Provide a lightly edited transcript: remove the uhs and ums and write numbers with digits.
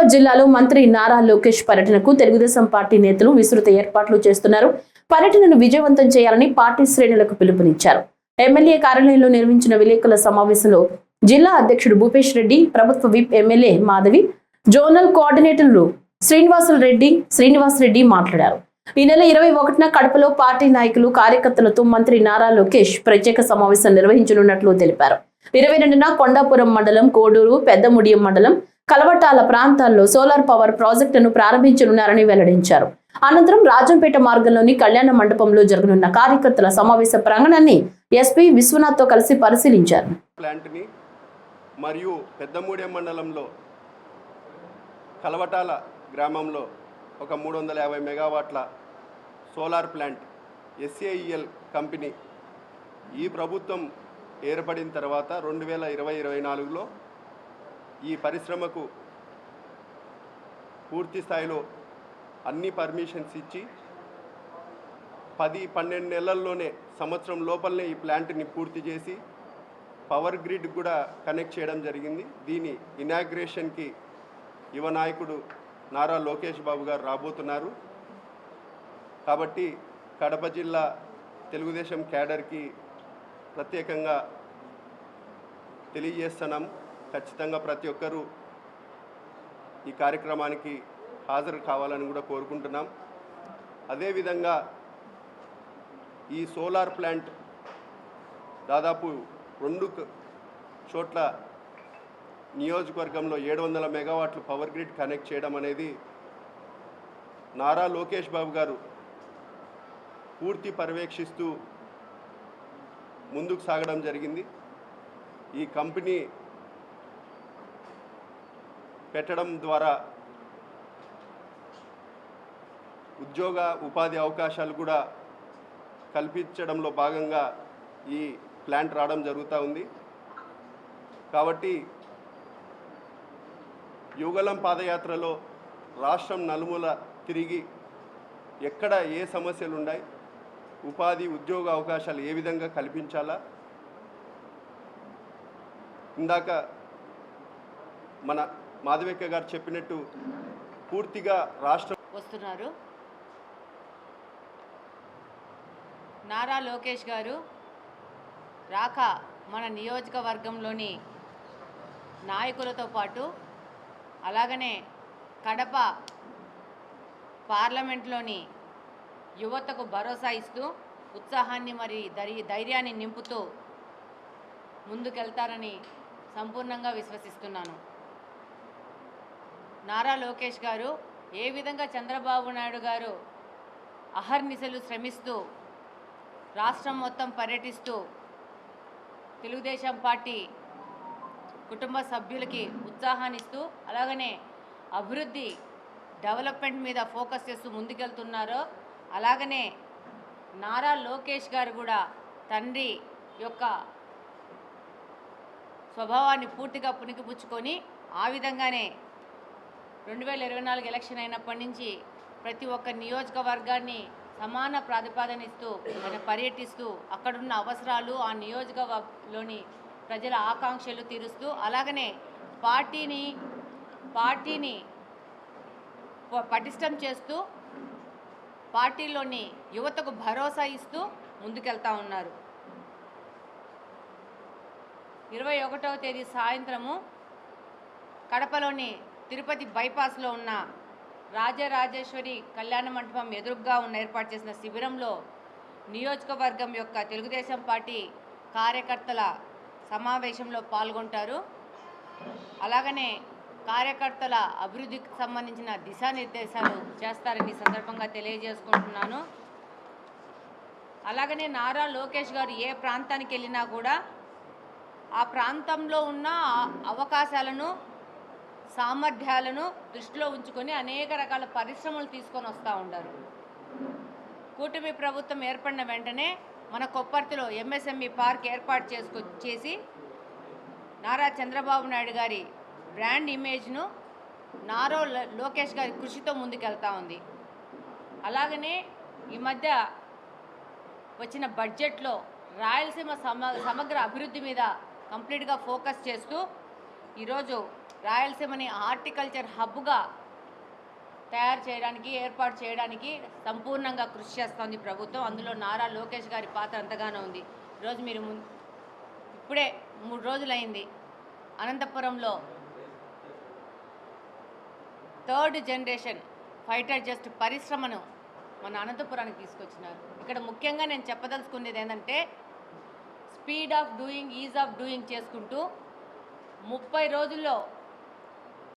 నిజామాబాద్ జిల్లాలో మంత్రి నారా లోకేష్ పర్యటనకు తెలుగుదేశం పార్టీ నేతలు విస్తృత ఏర్పాట్లు చేస్తున్నారు. పర్యటనను విజయవంతం చేయాలని పార్టీ శ్రేణులకు పిలుపునిచ్చారు. ఎమ్మెల్యే కార్యాలయంలో నిర్వహించిన విలేకరుల సమావేశంలో జిల్లా అధ్యక్షుడు భూపేష్ రెడ్డి, ప్రభుత్వ విప్ ఎమ్మెల్యే మాధవి, జోనల్ కోఆర్డినేటర్లు శ్రీనివాస్ రెడ్డి మాట్లాడారు. ఈ నెల 21న కడపలో పార్టీ నాయకులు, కార్యకర్తలతో మంత్రి నారా లోకేష్ ప్రత్యేక సమావేశం నిర్వహించనున్నట్లు తెలిపారు. 22న కొండాపురం మండలం, కోడూరు, పెద్దముడియం మండలం, కలవటాల ప్రాంతాల్లో సోలార్ పవర్ ప్రాజెక్టును ప్రారంభించనున్నారని వెల్లడించారు. అనంతరం రాజంపేట మార్గంలోని కళ్యాణ మండపంలో జరగనున్న కార్యకర్తల సమావేశ ప్రాంగణాన్ని ఎస్పీ విశ్వనాథ్ తో కలిసి పరిశీలించారు. ప్లాంట్ని మరియు పెద్దముడియం మండలంలో కలవటాల గ్రామంలో ఒక 350 మెగావాట్ల సోలార్ ప్లాంట్ SAEL కంపెనీ ఈ ప్రభుత్వం ఏర్పడిన తర్వాత 2020-24లో ఈ పరిశ్రమకు పూర్తి స్థాయిలో అన్ని పర్మిషన్స్ ఇచ్చి 10-12 నెలల్లోనే, సంవత్సరం లోపలనే ఈ ప్లాంట్ని పూర్తి చేసి పవర్ గ్రిడ్ కూడా కనెక్ట్ చేయడం జరిగింది. దీని ఇనాగ్రేషన్కి యువ నాయకుడు నారా లోకేష్ బాబు గారు రాబోతున్నారు. కాబట్టి కడప జిల్లా తెలుగుదేశం క్యాడర్కి ప్రత్యేకంగా తెలియజేస్తున్నాం. ఖచ్చితంగా ప్రతి ఒక్కరూ ఈ కార్యక్రమానికి హాజరు కావాలని కూడా కోరుకుంటున్నాం. అదేవిధంగా ఈ సోలార్ ప్లాంట్ దాదాపు 2 చోట్ల నియోజకవర్గంలో 700 మెగావాట్లు పవర్ గ్రిడ్ కనెక్ట్ చేయడం అనేది నారా లోకేష్ బాబు గారు పూర్తి పర్యవేక్షిస్తూ ముందుకు సాగడం జరిగింది. ఈ కంపెనీ పెట్టడం ద్వారా ఉపాధి అవకాశాలు కూడా కల్పించడంలో భాగంగా ఈ ప్లాంట్ రావడం జరుగుతూ ఉంది. కాబట్టి యుగలం పాదయాత్రలో రాష్ట్రం నలుమూల తిరిగి ఎక్కడ ఏ సమస్యలు ఉన్నాయి, ఉద్యోగ అవకాశాలు ఏ విధంగా కల్పించాలా, ఇందాక మన మాధవిక గారు చెప్పినట్టు పూర్తిగా రాష్ట్రం వస్తున్నారు. నారా లోకేష్ గారు రాక మన నియోజకవర్గంలోని నాయకులతో పాటు అలాగనే కడప పార్లమెంట్లోని యువతకు భరోసా ఇస్తూ ఉత్సాహాన్ని ధైర్యాన్ని నింపుతూ ముందుకెళ్తారని సంపూర్ణంగా విశ్వసిస్తున్నాను. నారా లోకేష్ గారు ఏ విధంగా చంద్రబాబు నాయుడు గారు అహర్నిశలు శ్రమిస్తూ రాష్ట్రం మొత్తం పర్యటిస్తూ తెలుగుదేశం పార్టీ కుటుంబ సభ్యులకి ఉత్సాహాన్ని ఇస్తూ అలాగనే అభివృద్ధి డెవలప్మెంట్ మీద ఫోకస్ చేస్తూ ముందుకెళ్తున్నారో అలాగనే నారా లోకేష్ గారు కూడా తండ్రి యొక్క స్వభావాన్ని పూర్తిగా పుణికిపుచ్చుకొని ఆ విధంగానే 2024 ఎలక్షన్ అయినప్పటి నుంచి ప్రతి ఒక్క నియోజకవర్గాన్ని సమాన ప్రాతిపదికన ఇస్తూ పర్యటిస్తూ అక్కడున్న అవసరాలు, ఆ నియోజకవర్గంలోని ప్రజల ఆకాంక్షలు తీరుస్తూ అలాగనే పార్టీని పటిష్టం చేస్తూ పార్టీలోని యువతకు భరోసా ఇస్తూ ముందుకెళ్తా ఉన్నారు. 21వ తేదీ సాయంత్రము కడపలోని తిరుపతి బైపాస్లో ఉన్న రాజరాజేశ్వరి కళ్యాణ మండపం ఎదురుగా ఏర్పాటు చేసిన శిబిరంలో నియోజకవర్గం యొక్క తెలుగుదేశం పార్టీ కార్యకర్తల సమావేశంలో పాల్గొంటారు. అలాగనే కార్యకర్తల అభివృద్ధికి సంబంధించిన దిశానిర్దేశాలు చేస్తారని సందర్భంగా తెలియజేసుకుంటున్నాను. అలాగనే నారా లోకేష్ గారు ఏ ప్రాంతానికి వెళ్ళినా కూడా ఆ ప్రాంతంలో ఉన్న అవకాశాలను, సామర్థ్యాలను దృష్టిలో ఉంచుకొని అనేక రకాల పరిశ్రమలు తీసుకొని వస్తూ ఉంటారు. కూటమి ప్రభుత్వం ఏర్పడిన వెంటనే మన కొప్పర్తిలో MSME పార్క్ ఏర్పాటు చేసి నారా చంద్రబాబు నాయుడు గారి బ్రాండ్ ఇమేజ్ను నారా లోకేష్ గారి కృషితో ముందుకెళ్తా ఉంది. అలాగనే ఈ మధ్య వచ్చిన బడ్జెట్లో రాయలసీమ సమగ్ర అభివృద్ధి మీద కంప్లీట్గా ఫోకస్ చేస్తూ ఈరోజు రాయలసీమని హార్టికల్చర్ హబ్గా తయారు చేయడానికి, ఏర్పాటు చేయడానికి సంపూర్ణంగా కృషి చేస్తోంది ప్రభుత్వం. అందులో నారా లోకేష్ గారి పాత్ర ఎంతగానో ఉంది. ఈరోజు మీరు ఇప్పుడే 3 రోజులైంది అనంతపురంలో 3rd జనరేషన్ ఫైటర్ జెట్ పరిశ్రమను మన అనంతపురానికి తీసుకొచ్చినారు. ఇక్కడ ముఖ్యంగా నేను చెప్పదలుచుకునేది ఏంటంటే speed of doing, is of doing చేసుకుంటూ 30 రోజుల్లో